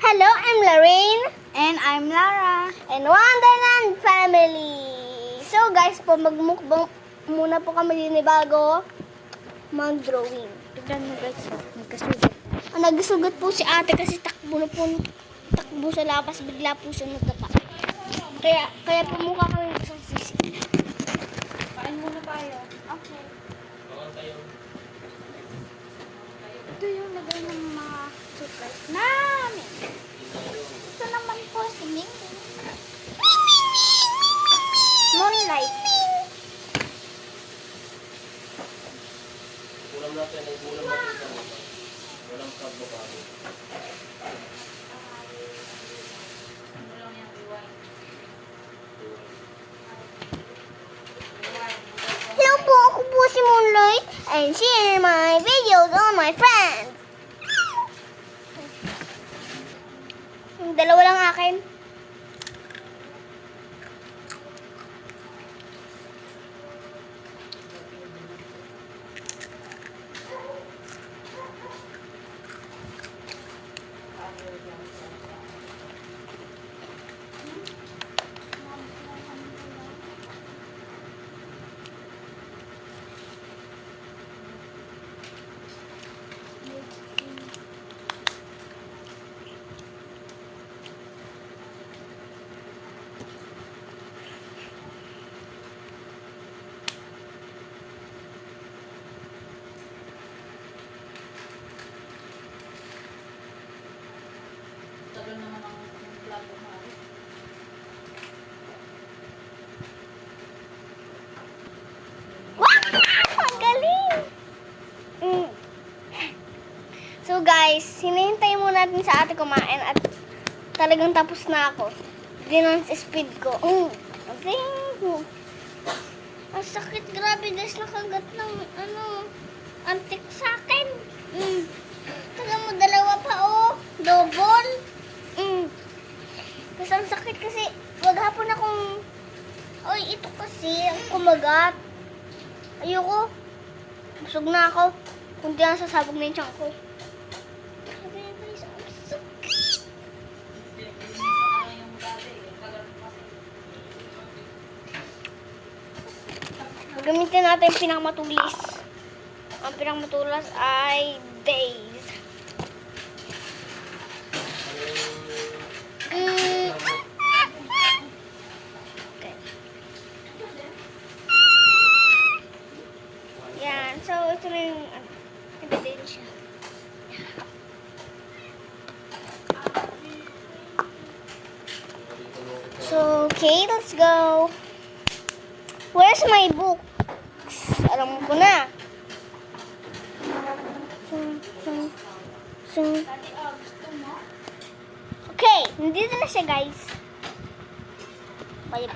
Hello, I'm Lorraine. And I'm Lara. And Wonderland Family. So guys po, magmukbang muna po kami din bago mag-drawing. Tignan mo guys, nagkasugat. Nagsugat po si ate kasi takbo sa labas, bigla po siya nagdapa. Kaya po mukha kami sa sisi. Kain muna tayo. Okay. Ito yung lagay ng mga supplies namin. Ito naman po si Ming. Moonlight. Ulam natin ay ulam natin kami. Walang kabukado. Hello po, ako po si Moonlight and share my videos on my friends. Yung dalawa lang akin. Tagal naman ang plato mo. Wow! Ang galing! So guys, hinihintay muna natin sa ate kumain at talagang tapos na ako. Ganun sa speed ko. Ang sakit, grabe guys, nakagat ng antik sa akin. Taga mo, dalawa pa double. Kasi ang sakit kasi, maghapon akong, ito kasi, ang kumagat. Ayoko. Busog na ako. Kunti lang sasabog na yung tiyan ko. Sabi niya guys, ang sakit. Gamitin natin yung pinakamatulis. Ang pinakamatulas ay days. Okay. Yan. So, ito na yung ebidensya. So, okay, let's go. Where's my books? Alam ko na. Okay, nandito na siya guys. Ay,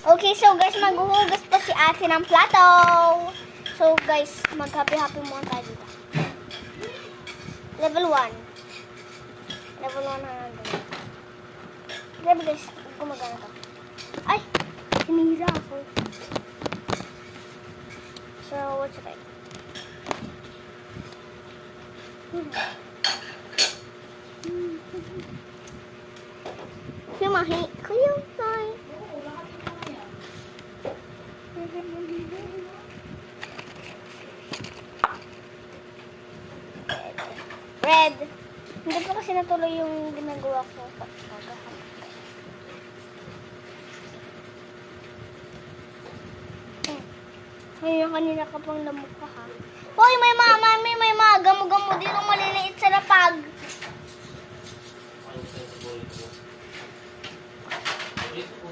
okay, so guys, maghuhugas pa si ate ng plato. So guys, mag-happy-happy muna tayo dito. Level 1. Level 1 na nandun. Grabe guys, gumagana to. Ay! Hinira ako. So, what's it like? Sumahi. Kuya, tay. Red. Hindi ko kasi natuloy yung ginagawa ko. Ngayon kanina ka pang lamukha ha. Hoy, may mga gamo-gamo dito maliliit sa lapag. Ayun tayo sa bolit ko. Bolit ko.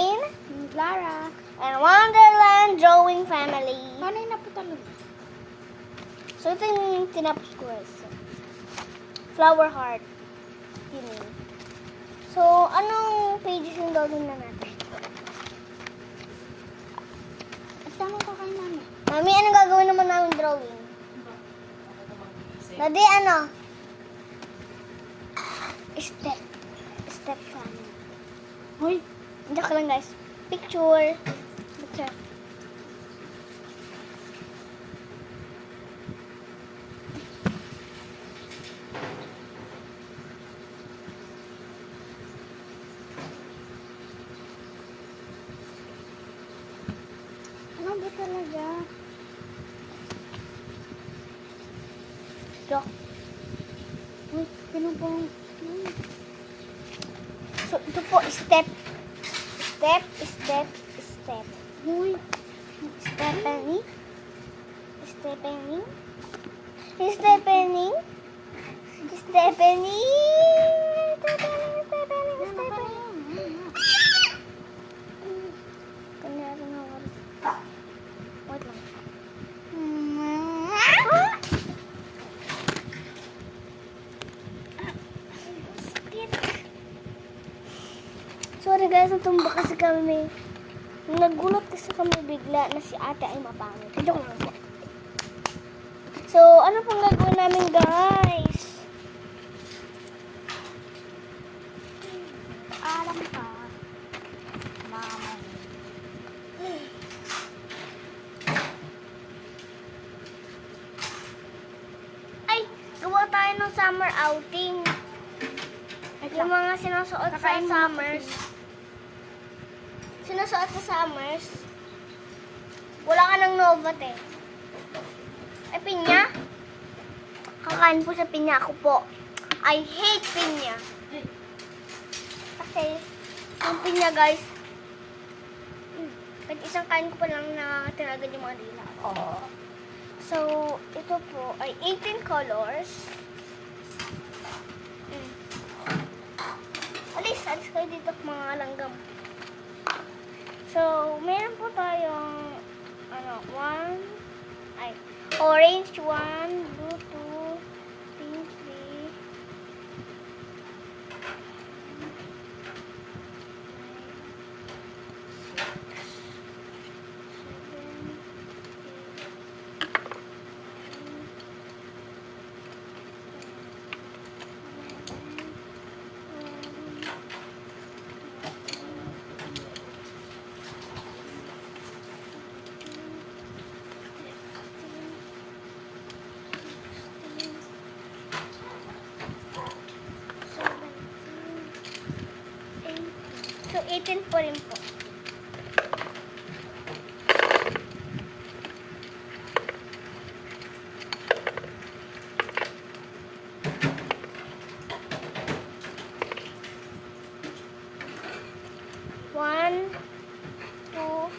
Rain, Lara. and Wonderland Drawing Family. Paano yung naputalo? So, ito yung tinapos ko guys. Flower Heart. Yun. So, anong pages yung gagawin na natin? At tama ka kay mami. Mami, anong gagawin naman namin drawing? Daddy, ano? Step. Step family. Hoy, Joke lang guys. Picture. Picture. ano ba talaga? Joke. Hoy, pinupong. So, ito po, step. Step, step, step. Hoy, Stephanie. Stephanie. Stephanie. Stephanie. ano ka na yun? Kunyari na ako. Wait lang. Sakit. Sorry guys, natumba kasi kami. Nagulat kasi kami bigla na si ate ay mapangit. Joke lang po. So, ano pong gagawin namin guys? Alam ka. Mama. Ay, gawa tayo ng summer outing. Yung mga sinusuot sa Kakain mo na summers. Sinusuot sa summers. Wala ka ng Novat eh. Ay, pinya? Kakain po sa pinya ako po. I hate pinya. Kasi, yung pinya guys, kahit isang kain ko pa lang nakatira agad yung mga dila. Oh. So, ito po ay 18 colors. Alis kayo dito mga langgam. So, meron po tayong orange 1, blue 2, pink 3, So, 18 po rin po. One, two,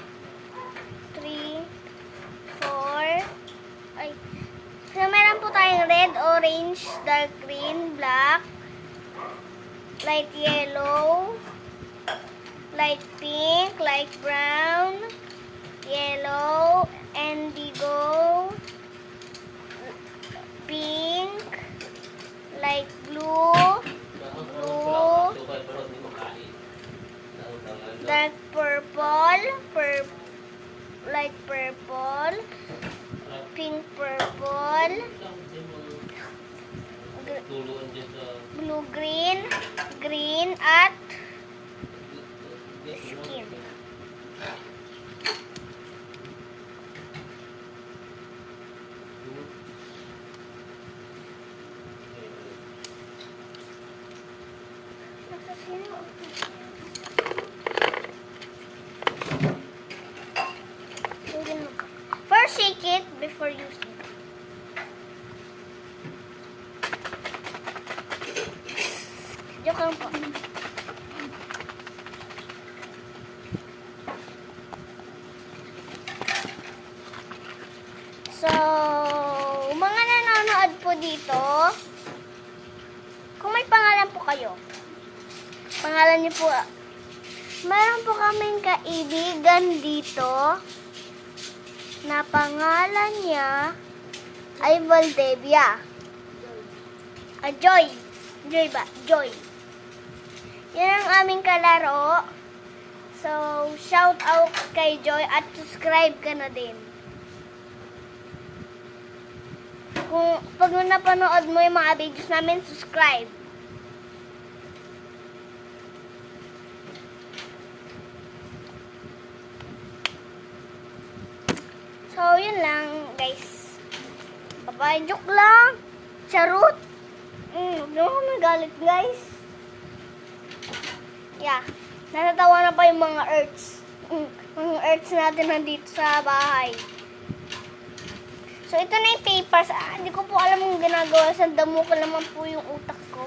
three, four. Ay. So, meron po tayong red, orange, dark green, black, light yellow, light pink, light brown, yellow, indigo, pink, light blue, dark purple, light purple, pink purple, blue green, green at skin. Nasa sino? First, shake it before using. Joke lang po. So, mga nanonood po dito, kung may pangalan po kayo, pangalan niyo po Meron po kaming kaibigan dito na pangalan niya ay Valdevia. Joy. Joy ba? Joy. Yan ang aming kalaro. So, shout out kay Joy at subscribe ka na din. Kung pag napanood mo yung mga videos namin, subscribe. So, yun lang, guys. Bye-bye. Joke lang. Charot. Huwag na ako nagalit, guys. Yeah. Natatawa na pa yung mga earths. Mga earths natin nandito sa bahay. So, ito na yung papers. Hindi ko po alam kung ginagawa. Sa damo ko naman po yung utak ko.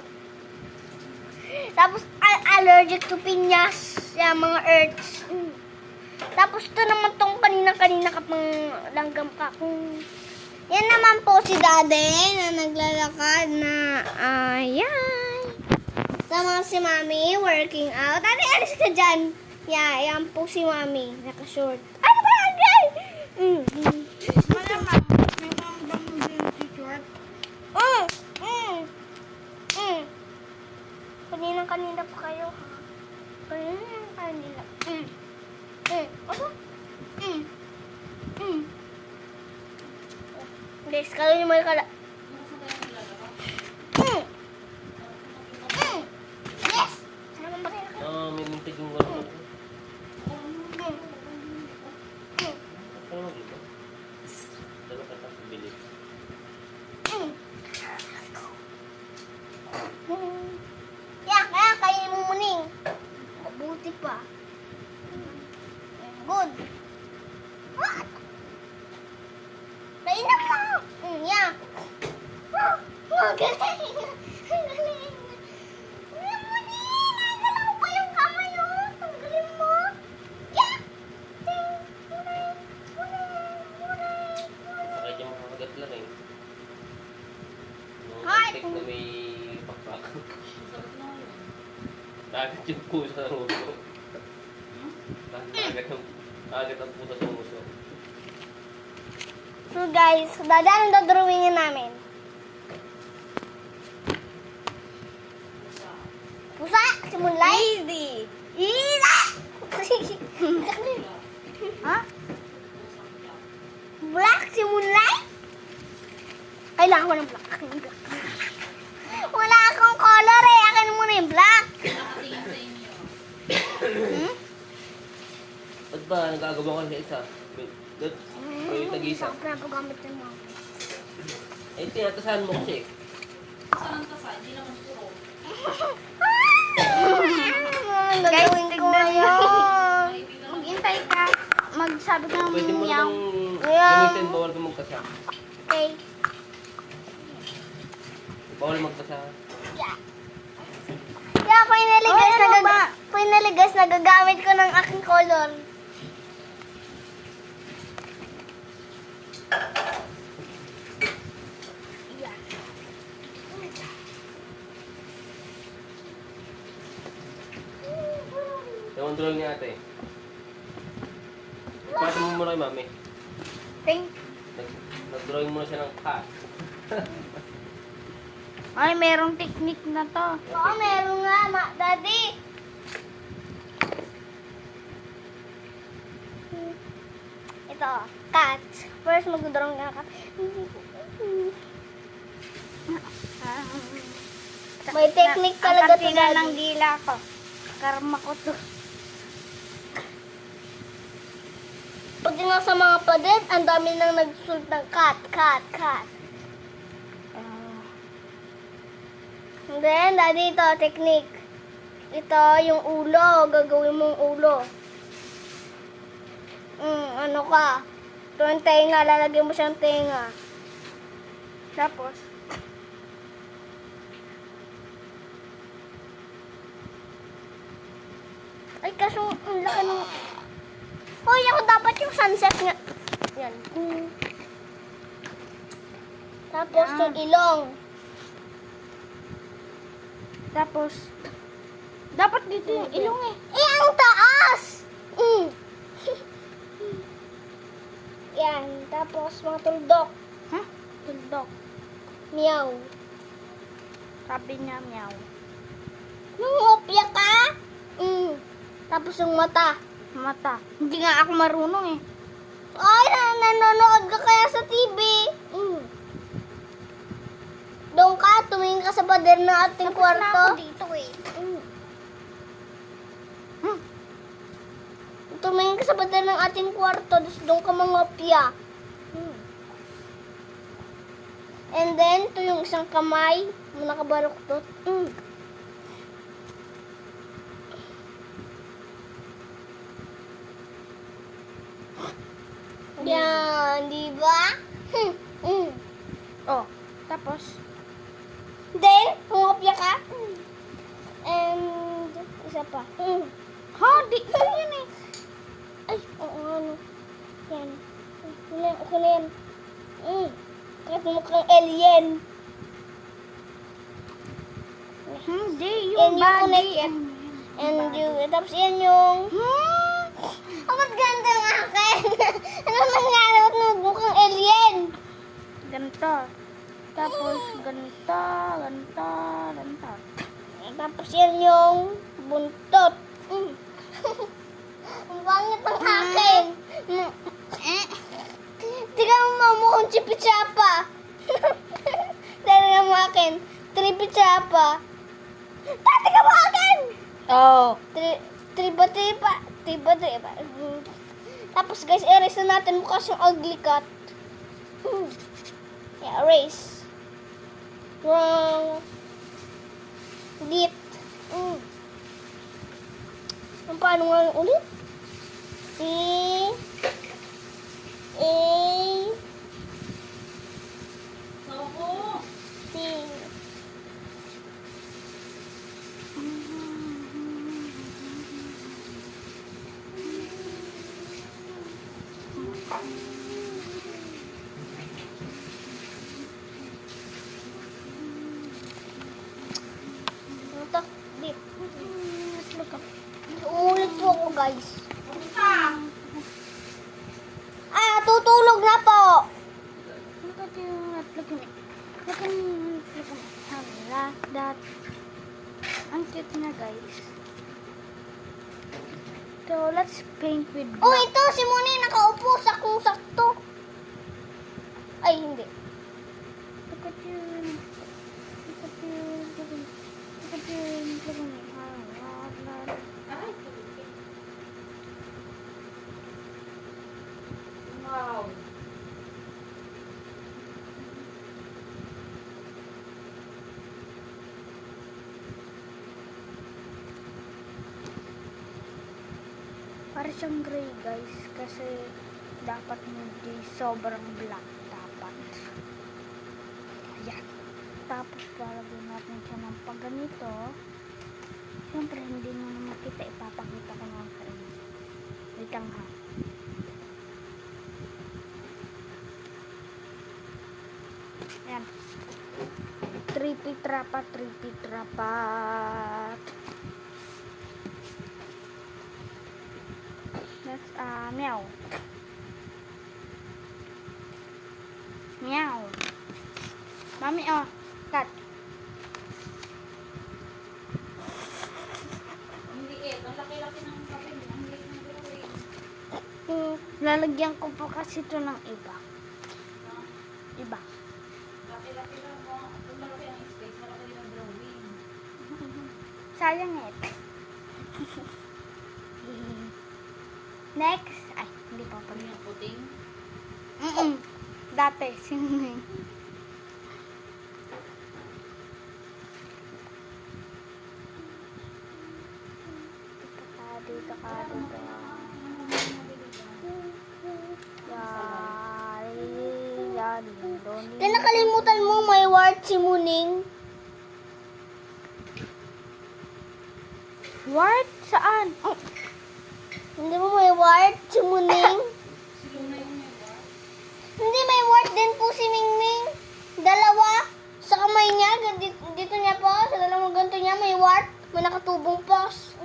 Tapos, allergic to piñas. Yeah, mga earths. Tapos, ito naman tong kanina ka pang langgam ka. Yan naman po si Daddy na naglalakad na ayan. Sama si Mami working out. Daddy, alis ka dyan. Yeah, yan po si Mami. Naka-short. Ano ba yan, guys? Malamang, may mga bangon din yung t-shirt. Kanina pa kayo, ha? Kanina. Ano? Guys, kala nyo may kala... Yes! Sana ba kayo? May muntig yung wala. Ano mo dito? Dala ka tapos bilis. Kaya kainin mo muning. Mabuti pa. Good. What? Kainin mo. Yeah. Magaling. Magaling. Nagalaw pa yung kamay, oh. Tanggalin mo. Yeah. Sakay dyan makakagat lang eh. Nung Ay! tek na may pakpak. Kagat yung pusa ng uso. Kagat ang pusa ng uso. So guys, dadaan ang dodrawingin namin. Pusa, simulay. Easy. Easy. Ha? Black, simulay? Kailangan ko ng black. Wala akong color eh. Akin muna yung black. Ba't ba nagagawa ka sa isa? May tag-isa. Saan pa gamit ng mga? Eh, tinatasahan mo kasi. Guys, tignan nyo. Maghintay ka. Magsabi ka ng Pwede mo meow. namang Meow. gamitin, bawal ka magtasa. Okay. Bawal magtasa. Yeah, finally Oh, guys, ano ba? finally guys, nagagamit ko ng aking color. Yung drawing ni ate. Ipasa mo muna kay mami. Thank Nag-drawing muna siya ng cat. Ay, merong technique na to. Oo, meron nga, Daddy. Ito, cat. First, mag-drawing nga cat. May technique talaga to, Nakatigan ng Daddy. dila ko. Karma ko to. Pag sa mga padet, ang dami nang nagsulat ng cat. And then, Daddy, ito, technique. Ito, yung ulo. Gagawin mong ulo. Ano ka? Ito yung tenga. Lalagyan mo siyang tenga. Tapos, ay, kaso, ang laki ng... Hoy, ako dapat yung sunset nga. Yan. Tapos, Yan. yung ilong. Tapos, dapat dito yung ilong eh. Eh, ang taas! Tapos mga tuldok. Ha? Tuldok. Meow. Sabi niya meow. Nangopya ka? Tapos yung mata. Mata. Hindi nga ako marunong eh. Ay, nanonood ka kaya sa TV. Doon ka, tumingin ka sa pader ng ating Tapos na ako kwarto. dito eh. Tumingin ka sa pader ng ating kwarto, tapos doon ka mangopya. And then, ito yung isang kamay, mo nakabaluktot. Yan, di ba? Oh, tapos. Then, mangopya ka. And, isa pa. Ha? Di ko yan eh. Ay, oo, ano. Yan. Okay na yan. Kahit mukhang alien. Hindi, Yan yung yung body. connect. And tapos yan yung... Oh, ba't ganda ng akin? Ano nangyari? Ba't mukhang alien? Ganito. Tapos, ganito, ganito, ganito. Tapos yan yung buntot. Ang pangit ng akin. Tingnan mo mukhang chipichapa. Tingnan mo akin. Tripichapa. Tingnan mo akin. Oh. Triba. Tapos guys, erase na natin mukha siyang ugly cat. Yeah, erase. Wrong. Delete. Paano nga ulit? C A C Utak. Delete. Uulit po ako guys. Tutulog na po. Look at you. Look at me. Look at me. Look at me. Hala, that. Ang cute na guys. So, let's paint with Oh, black. ito si Moni nakaupo sakong sakto. Ay, hindi. Look at you. Look at you. Look at me. Look at you. Look at me. Hala, that. Wow. Para siyang gray guys. Kasi dapat hindi sobrang black dapat. Ayan. Tapos palagyan natin siya ng pagganito. Siyempre hindi nyo na makita. Ipapakita ko naman sa inyo. Wait lang ha. Ayan. Trippy trapat. That's meow. Meow. Mami, oh. Cut. Ang liit. Ang laki-laki ng papel. Ang liit ng drawing. Lalagyan ko po kasi ito ng iba. Iba. Laki-laki lang mo. Kung malaki ang space, malaki din ang drawing. Sayang eh. Next. Ay, hindi pa pa. Ano yung puting? Dati, sinunod. Dito ka. Then nakalimutan mo may wart si Muning. What? Saan? Oh, Hindi mo may wart si Muning? Si Luna yung may war. Hindi, may wart din po si Mingming. Dalawa. Sa kamay niya, dito niya po, sa dalawang ganito niya, may wart. May nakatubong pos.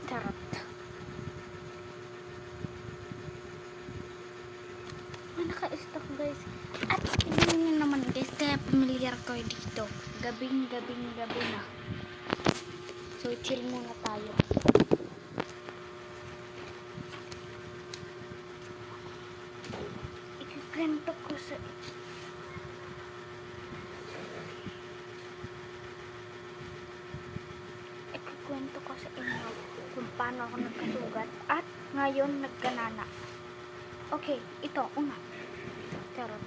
Charot. May naka-stop guys. At tignan niyo naman guys, kaya familiar ko dito. Gabi na. So chill muna tayo. Ikikwento ko sa inyo kung paano ako nagkasugat at ngayon nagkanana. Okay, ito, una. Charot.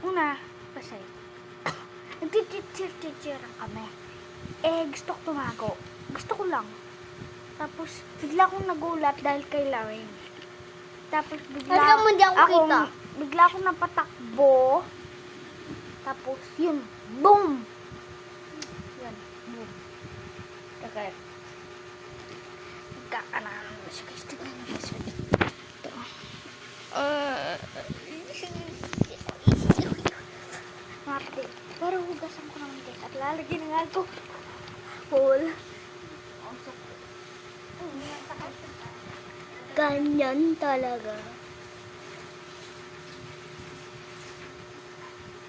Una, kasi nagtititsir-titsirang kami. Gusto ko tumago. Gusto ko lang. Tapos, bigla akong nagulat dahil kay Lawing. Tapos, Hanggang mo di ako kita. Bigla akong napatakbo. Tapos, yun. Boom! Yun. Boom. Okay. Nagkakanahan mo siya guys. Tignan mo guys. Ito. Mati. Pero hugasan ko naman guys. At lalagyan ng alcohol. Ganyan talaga.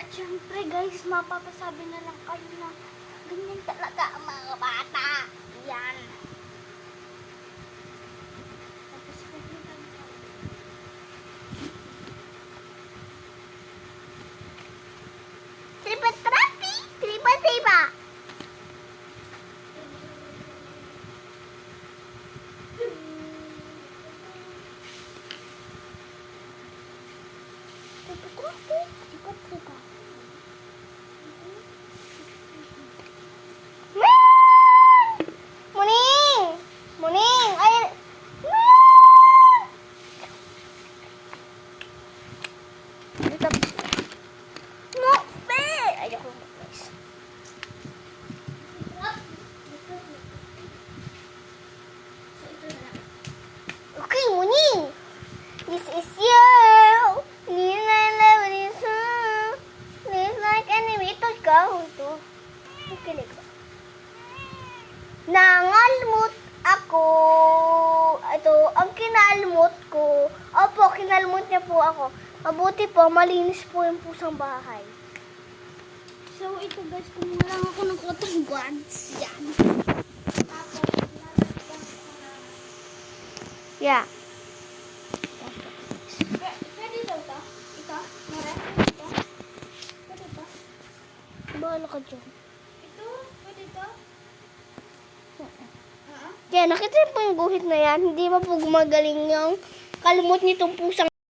At syempre guys, mapapasabi na lang kayo na ganyan talaga ang mga bata. Yan. Tapos pagkitan ko. Tripa-trapi! Tripa-tripa! Tripa-trapi. Tripa-tripa. Muning! Muning! Ay! Dito. No! Be! Ayoko na guys. Okay, Muning! This is you! This like enemy. Ito ikaw. Ito. Nakilig ba? Nangalmut ako. Ito, ang kinalmut ko. Opo, kinalmut niya po ako. Mabuti po, malinis po yung pusang bahay. So, ito guys, kumuha lang ako ng cotton guards. Yan. Yeah. Pwede daw ito? Ito? Meron? Ito? Pwede ito? Bahala ka dyan. Ito? Pwede ito? Yan, nakita niyo po yung guhit na yan. Hindi ba po gumagaling yung kalmot nitong pusang